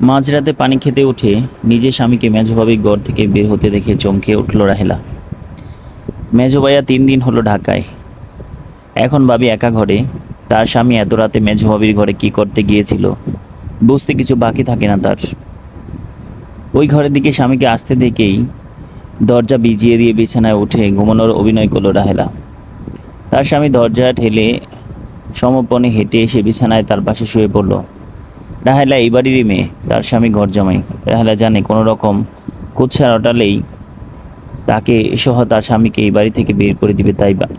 মাঝরাতে পানি খেতে উঠে নিজের স্বামীকে মেজভাবির ঘর থেকে বের হতে দেখে চমকে উঠল রাহেলা। মেজো ভাইয়া 3 দিন হলো ঢাকায়। এখন ভাবি একা ঘরে। তার স্বামী এত রাতে মেজভাবির ঘরে কি করতে গিয়েছিল বুঝতে কিছু বাকি থাকে না তার। ওই ঘরের দিকে স্বামীকে আসতে দেখেই দরজা ভিজিয়ে দিয়ে বিছানায় উঠে ঘুমানোর অভিনয় করলো রাহেলা। তার স্বামী দরজা ঠেলে সমপনে হেঁটে এসে বিছানায় তার পাশে শুয়ে পড়ল। রাহেলা এই বাড়িরই মেয়ে, তার স্বামী ঘর জামাই। রাহেলা জানে কোনো রকম কুৎসা রটালেই তাকে সহ তার স্বামীকে এই বাড়ি থেকে বের করে দিবে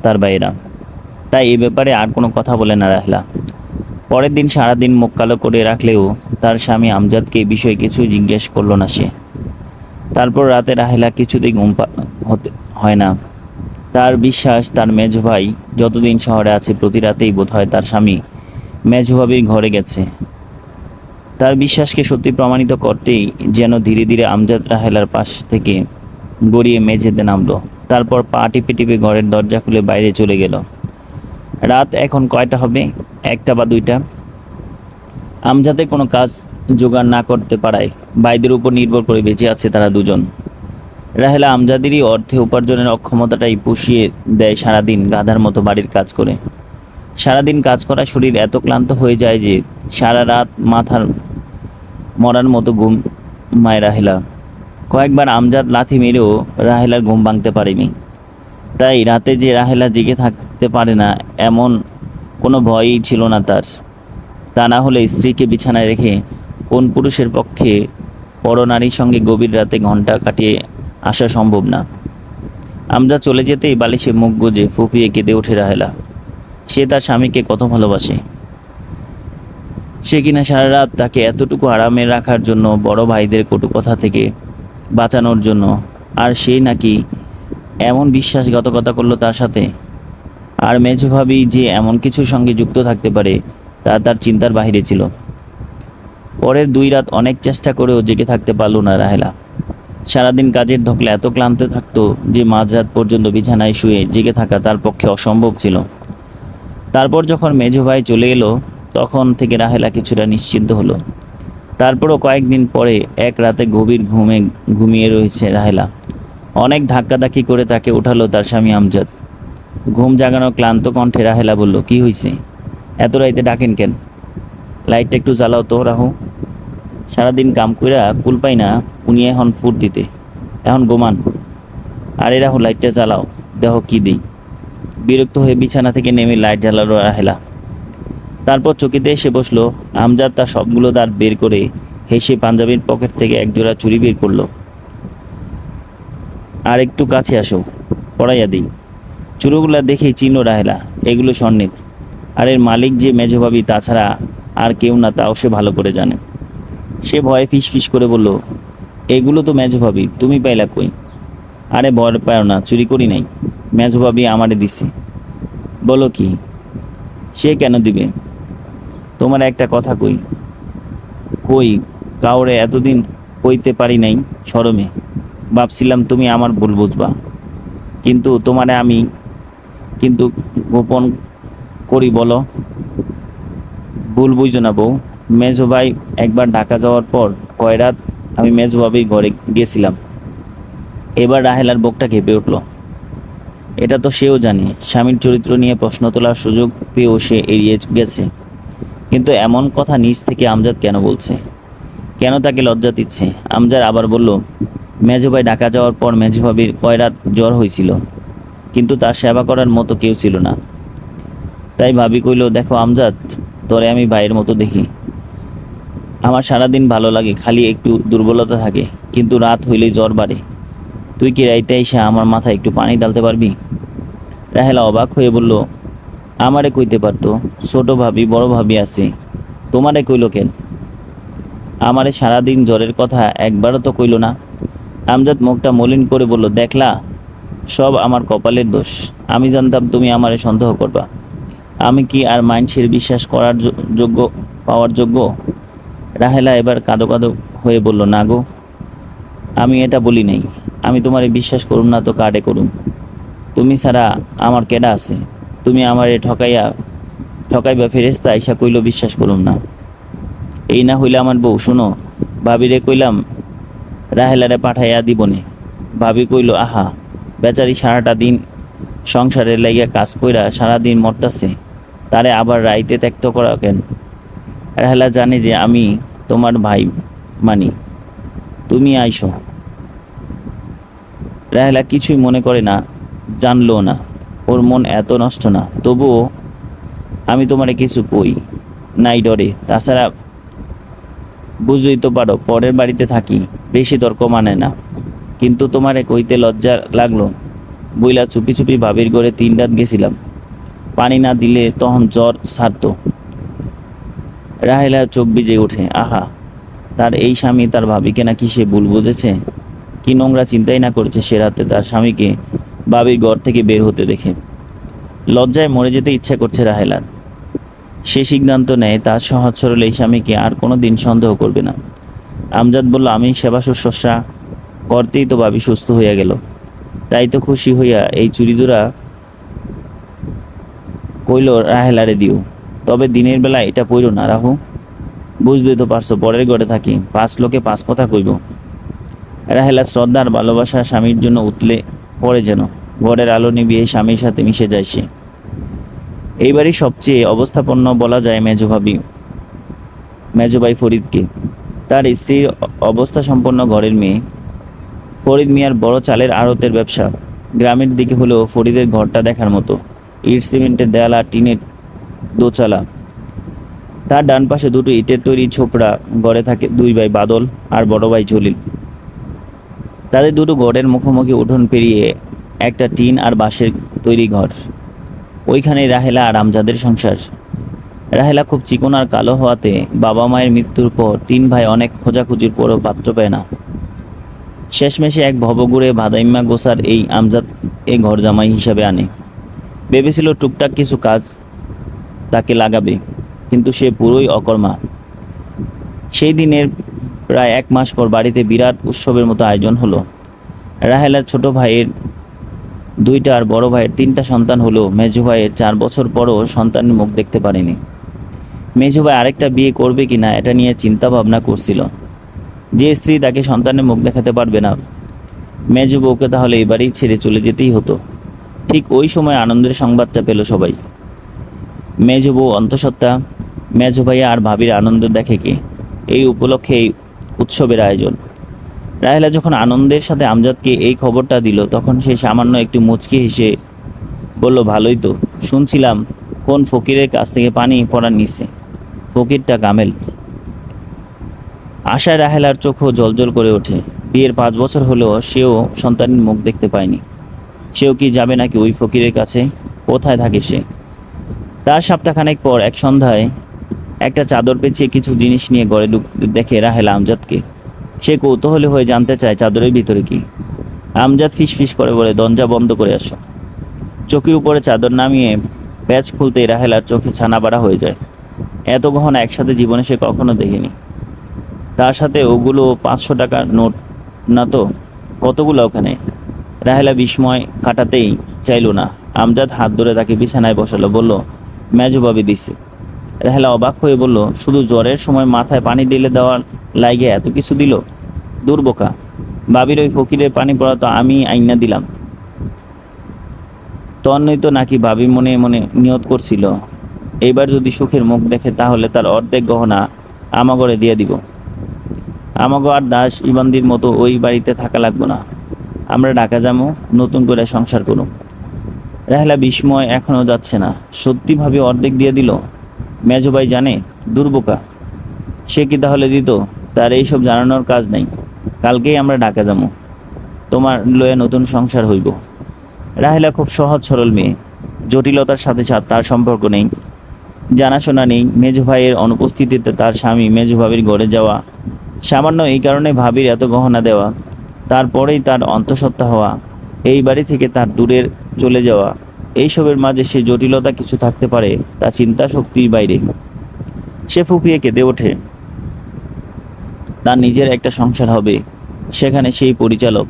তার ভাইয়েরা। তাই এই ব্যাপারে আর কোনো কথা বলে না রাহেলা। পরের দিন সারাদিন মুখ কালো করে রাখলেও তার স্বামী আমজাদকে এই বিষয়ে কিছুই জিজ্ঞেস করলো না সে। তারপর রাতে রাহেলা কিছুতেই হতে হয় না। তার বিশ্বাস তার মেজো ভাই যতদিন শহরে আছে প্রতি রাতেই বোধহয় তার স্বামী মেজো ভাবির ঘরে গেছে। তার বিশ্বাসকে সত্যি প্রমাণিত করতেই যেন ধীরে ধীরে আমজাদ রাহেলার পাশ থেকে গড়িয়ে মেঝেতে নামলো। তারপর পা টিপে টিপে ঘরের দরজা খুলে বাইরে চলে গেল। রাত এখন কয়টা হবে? 1টা বা 2টা। আমজাদের কোনো কাজ জোগাড় না করতে পারায় ভাইদের উপর নির্ভর করে বেঁচে আছে তারা দুজন। রাহেলা আমজাদেরই অর্থে উপার্জনের অক্ষমতাটাই পুষিয়ে দেয় সারাদিন গাধার মতো বাড়ির কাজ করে। সারাদিন কাজ করা শরীর এত ক্লান্ত হয়ে যায় যে সারা রাত মাথার মরার মতো ঘুমায় রাহেলা। কয়েকবার আমজাদ লাথি মেরেও রাহেলার ঘুম ভাঙতে পারেনি। তাই রাতে যে রাহেলা জেগে থাকতে পারে না এমন কোনো ভয়ই ছিল না তার। তা না হলে স্ত্রীকে বিছানায় রেখে কোন পুরুষের পক্ষে পরনারীর সঙ্গে গভীর রাতে ঘন্টা কাটিয়ে আসা সম্ভব না। আমজাদ চলে যেতেই বালিশে মুখ গুজে ফুঁপিয়ে কেঁদে ওঠে রাহেলা। সে তার স্বামীকে কত ভালোবাসে। সে কিনা সারা রাত তাকে এতটুকু আরামে রাখার জন্য, বড় ভাইদের কটু কথা থেকে বাঁচানোর জন্য, আর সেই নাকি এমন বিশ্বাসঘাতকতা করলো তার সাথে। আর মেজো ভাবি যে এমন কিছুর সঙ্গে যুক্ত থাকতে পারে তা তার চিন্তার বাহিরে ছিল। পরের 2 রাত অনেক চেষ্টা করেও জেগে থাকতে পারল না রাহেলা। সারাদিন কাজের ধকলে এত ক্লান্ত থাকতো যে মাঝরাত পর্যন্ত বিছানায় শুয়ে জেগে থাকা তার পক্ষে অসম্ভব ছিল। তারপর যখন মেজো ভাই চলে এলো তখন থেকে রাহেলা কিছুটা নিশ্চিন্ত হলো। তারপরও কয়েকদিন পরে এক রাতে গভীর ঘুমিয়ে রয়েছে রাহেলা। অনেক ধাক্কাধাক্কি করে তাকে উঠালো তার স্বামী আমজাদ। ঘুম জাগানো ক্লান্ত কণ্ঠে রাহেলা বলল, কি হয়েছে? এত রাইতে ডাকেন কেন? লাইটটা একটু জ্বালাও তো রাহু। সারাদিন কাম কইরা কুল পাই না উনি এখন ফুট দিতে, এখন গোমান। আরে রাহু, লাইটটা জ্বালাও, দেহ কি দিই। বিরক্ত হয়ে বিছানা থেকে নেমে লাইট জ্বালালো রাহেলা। তারপর চকিতে এসে বসলো। আমজাদ তার সবগুলো দাঁত বের করে হেসে পাঞ্জাবির পকেট থেকে একজোড়া চুড়ি বের করলো। আর একটু কাছে আসো, পড়াইয়া দিই। চুড়িগুলা দেখেই চিনল রাহেলা, এগুলো স্বর্ণের। আর এর মালিক যে মেজভাবি তাছাড়া আর কেউ না, তাও সে ভালো করে জানে। সে ভয়ে ফিস ফিস করে বলল, এগুলো তো মেজভাবি, তুমি পাইলা কই? আরে ভয় পাও না, চুরি করি নাই, মেজভাবি আমারে দিছে। বলো কি? সে কেন দিবে? তোমার একটা কথা কই। কই? কাউরে এতদিন কইতে পারি নাই শরমে। ভাবছিলাম তুমি আমার ভুল বুঝবা, কিন্তু তোমারে আমি কিন্তু গোপন করি। বলো। ভুল বুঝো না বউ। মেজো ভাই একবার ঢাকা যাওয়ার পর কয় রাত আমি মেজো ভাবির ঘরে গেছিলাম। এবার রাহেলার বুকটা কেঁপে উঠল। এটা তো সেও জানে। স্বামীর চরিত্র নিয়ে প্রশ্ন তোলার সুযোগ পেয়েও সে এড়িয়ে গেছে। কিন্তু এমন কথা নিজ থেকে আমজাদ কেন বলছে? কেন তাকে লজ্জা দিচ্ছে? আমজাদ আবার বলল, মেজো ভাই ঢাকা যাওয়ার পর মেজো ভাবির কয় রাত জ্বর হয়েছিল, কিন্তু তার সেবা করার মতো কেউ ছিল না। তাই ভাবি কইল, দেখো আমজাদ, তোরে আমি ভাইয়ের মতো দেখি। আমার সারাদিন ভালো লাগে, খালি একটু দুর্বলতা থাকে, কিন্তু রাত হইলেই জ্বর বাড়ে। তুই কি রাইতে এসে আমার মাথায় একটু পানি ঢালতে পারবি? রাহেলা অবাক হয়ে বলল, আমারে কইতে পারতো, ছোট ভাবি বড় ভাবি আছে, তোমারে কইল কেন? আমারে সারাদিন জ্বরের কথা একবারও তো কইল না। আমজাদ মুখটা মলিন করে বলল, দেখলা, সব আমার কপালের দোষ। আমি জানতাম তুমি আমারে সন্দেহ করবা। আমি কি আর মানুষের বিশ্বাস করার যোগ্য, পাওয়ার যোগ্য? রাহেলা এবার কাঁদো কাঁদো হয়ে বলল, না গো, আমি এটা বলি নাই। আমি তোমারে বিশ্বাস করুম না তো কাডে করুম? তুমি ছাড়া আমার কেডা আছে? তুমি আমারে ঠকাইবা ফেরেস্তা আইসা কইল বিশ্বাস করুম না। এই না হইলে আমার বউ, শোনো, ভাবিরে কইলাম রাহেলারে পাঠাইয়া দিবনে। ভাবি কইল, আহা, বেচারি সারাটা দিন সংসারের লাইগা কাজ কইরা সারাদিন মরতাছে, তারে আবার রাইতে ত্যক্ত করা কেন? রাহেলা জানে যে আমি তোমার ভাই মানি, তুমি আইসো। রাহেলা কিছুই মনে করে না, জানলো না, ওর মন এত নষ্ট না। তবুও আমি তোমারে কিছু কই নাই ডরে। তাছাড়া বুঝই তো পারো, পরের বাড়িতে থাকি, বেশি তর্ক মানে না। কিন্তু তোমারে কইতে লজ্জা লাগলো বইলা চুপি চুপি ভাবির ঘরে 3 রাত গেছিলাম। পানি না দিলে তখন জ্বর ছাড়তো। রাহেলার চোখ ভিজে ওঠে। আহা, তার এই স্বামী তার ভাবিকে নাকি সে ভুল বুঝেছে। কি নোংরা চিন্তাই না করেছে সে রাতে তার স্বামীকে ভাবির ঘর থেকে বের হতে দেখে। লজ্জায় মরে যেতে ইচ্ছা করছে রাহেলার। সে সিদ্ধান্ত নেয় তার সহজ সরল এই স্বামীকে আর কোনো দিন সন্দেহ করবে না। আমজাদ বলল, আমি সেবা শুশ্রূষা করতেই তো ভাবি সুস্থ হইয়া গেল। তাই তো খুশি হইয়া এই চুড়িদুরা কইল রাহেলারে দিও। তবে দিনের বেলা এটা পইরো না রাহু, বুঝতেই তো পারছো পরের ঘরে থাকি, 5 লোকে 5 কথা কইব। রাহেলা শ্রদ্ধা আর ভালোবাসা স্বামীর জন্য উতলে পড়ে যেন। ঘরের আলো নিভিয়ে স্বামীর সাথে মিশে যায় সে। এইবারই সবচেয়ে অবস্থাপন্ন বলা যায় মেজভাই ফরিদকে। তার স্ত্রীর অবস্থা সম্পন্ন ঘরের মেয়ে। ফরিদ মিয়ার বড় চালের আড়তের ব্যবসা। গ্রামের দিকে হলেও ফরিদের ঘরটা দেখার মতো। ইট সিমেন্টের দেয়াল আর টিনের দোচালা। তার ডান পাশে দুটো ইটের তৈরি ছোপড়া ঘরে থাকে 2 ভাই বাদল আর বড় ভাই জলিল। তাদের দুটো ঘরের মুখোমুখি উঠোন পেরিয়ে একটা টিন আর বাঁশের তৈরি ঘর। ওইখানে রাহেলা আর আমজাদের সংসার। রাহেলা খুব চিকন আর কালো হওয়াতে বাবা মায়ের মৃত্যুর পর 3 ভাই অনেক খোঁজাখুঁজির পরও পাত্র পায় না। শেষমেশে এক ভবঘুরে ভাদাইম্মা গোসার এই আমজাদ এ ঘর জামাই হিসাবে আনে। ভেবেছিল টুকটাক কিছু কাজ তাকে লাগাবে, কিন্তু সে পুরোই অকর্মা। সেই দিনের প্রায় 1 মাস পর বাড়িতে বিরাট উৎসবের মতো আয়োজন হলো। রাহেলার ছোট ভাইয়ের 2টা আর বড় ভাইয়ের 3টা সন্তান হলো। মেজো ভাইয়ের 4 বছর পরও সন্তানের মুখ দেখতে পারেনি। মেজো ভাই আরেকটা বিয়ে করবে কিনা এটা নিয়ে চিন্তা ভাবনা করছিল। যে স্ত্রী তাকে সন্তানের মুখ দেখাতে পারবে না, মেজো বউকে তাহলে এবারেই ছেড়ে চলে যেতেই হতো। ঠিক ওই সময় আনন্দের সংবাদটা পেল সবাই। মেজো বউ অন্তঃসত্ত্বা, মেজো ভাইয়া আর ভাবির আনন্দ দেখে কে? এই উপলক্ষে এই উৎসবের আয়োজন। রাহেলা যখন আনন্দের সাথে আমজাদকে এই খবরটা দিল, তখন সে সামান্য একটু মুচকি হেসে বলল, ভালোই তো, শুনছিলাম কোন ফকিরের কাছ থেকে পানি পড়ার নিচ্ছে। ফকিরটা কামেল। আশায় রাহেলার চোখও জলজল করে ওঠে। বিয়ের 5 বছর হলেও সেও সন্তানের মুখ দেখতে পায়নি। সেও কি যাবে নাকি ওই ফকিরের কাছে? কোথায় থাকে সে? তার সপ্তাহখানেক পর এক সন্ধ্যায় একটা চাদর পেঁচিয়ে কিছু জিনিস নিয়ে ঘরে দেখে রাহেলা আমজাদকে। সে কৌতূহলী হয়ে জানতে চায় চাদরের ভিতরে কি। আমজাদ ফিসফিস করে বলে, দরজা বন্ধ করে আসো। চোখের উপরে চাদর নামিয়ে প্যাচ খুলতেই রাহেলার চোখে ছানা বাড়া হয়ে যায়। এত গহনা একসাথে জীবনে সে কখনো দেখেনি। তার সাথে ওগুলো 500 টাকার নোট না তো? কতগুলো ওখানে? রাহেলা বিস্ময় কাটাতেই চাইল না। আমজাদ হাত ধরে তাকে বিছানায় বসালো, বলল, মেজবাবি দিছে। রাহেলা অবাক হয়ে বলল, শুধু জ্বরের সময় মাথায় পানি ঢেলে দেওয়ার লাইগে এত কিছু দিল? দুর্বোকা, বাবির ওই ফকিরের পানি পড়া তো আমি আইনা দিলাম। তন্নই তো নাকি ভাবি মনে মনে নিয়ত করছিল, এইবার যদি সুখের মুখ দেখে তাহলে তার অর্ধেক গহনা আমাগরে দিয়ে দিব। আমাগো আর দাস ইবান্দির মতো ওই বাড়িতে থাকা লাগবো না। আমরা ঢাকা যাবো, নতুন করে সংসার করুম। রাহেলা বিস্ময় এখনও যাচ্ছে না। সত্যি ভাবে অর্ধেক দিয়ে দিল? মেজভাই জানে? দুর্বোকা, সে কি তাহলে দিত? তার এইসব জানানোর কাজ নাই। কালকেই আমরা ঢাকা যাবো, তোমার লয়ে নতুন সংসার হইব। রাহেলা খুব সহজ সরল মেয়ে। জটিলতার সাথে তার সম্পর্ক নেই, জানাশোনা নেই। মেজো ভাইয়ের অনুপস্থিতিতে তার স্বামী মেজো ভাবির ঘরে যাওয়া, সামান্য এই কারণে ভাবির এত গহনা দেওয়া, তারপরেই তার অন্তঃসত্ত্বা হওয়া, এই বাড়ি থেকে তার দূরের চলে যাওয়া, এইসবের মাঝে সে জটিলতা কিছু থাকতে পারে তা চিন্তা শক্তির বাইরে। সে ফুপিয়ে কেঁদে ওঠে। তার নিজের একটা সংসার হবে, সেখানে সেই পরিচালক,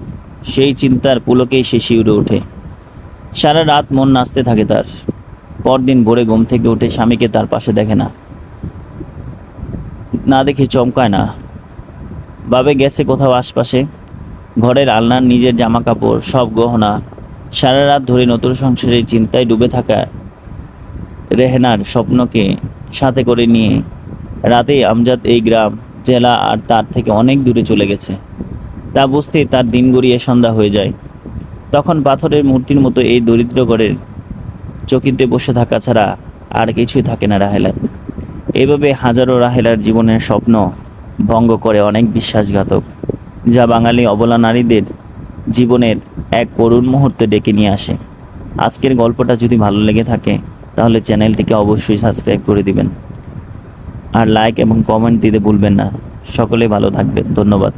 সেই চিন্তার পুলকেই সে শিউরে ওঠে। সারা রাত মন নাচতে থাকে তার। পরদিন ভোরে ঘুম থেকে উঠে স্বামীকে তার পাশে দেখে না, না দেখে চমকায় না। বাবে গেছে কোথাও আশপাশে। ঘরের আলনার নিজের জামা কাপড়, সব গহনা, সারা রাত ধরে নতুন সংসারের চিন্তায় ডুবে থাকা রেহেনার স্বপ্নকে সাথে করে নিয়ে রাতেই আমজাদ এই গ্রাম, জেলা আর তার থেকে অনেক দূরে চলে গেছে। তা বুঝতেই তার দিন গড়িয়ে সন্ধ্যা হয়ে যায়। তখন পাথরের মূর্তির মতো এই দরিদ্র ঘরের চকিতে বসে থাকা ছাড়া আর কিছুই থাকে না রাহেলার। এভাবে হাজারো রাহেলার জীবনের স্বপ্ন ভঙ্গ করে অনেক বিশ্বাসঘাতক, যা বাঙালি অবলা নারীদের জীবনের এক করুণ মুহূর্তে ডেকে নিয়ে আসে। আজকের গল্পটা যদি ভালো লেগে থাকে তাহলে চ্যানেলটিকে অবশ্যই সাবস্ক্রাইব করে দিবেন আর লাইক এবং কমেন্ট দিতে ভুলবেন না। সকলে ভালো থাকবেন। ধন্যবাদ।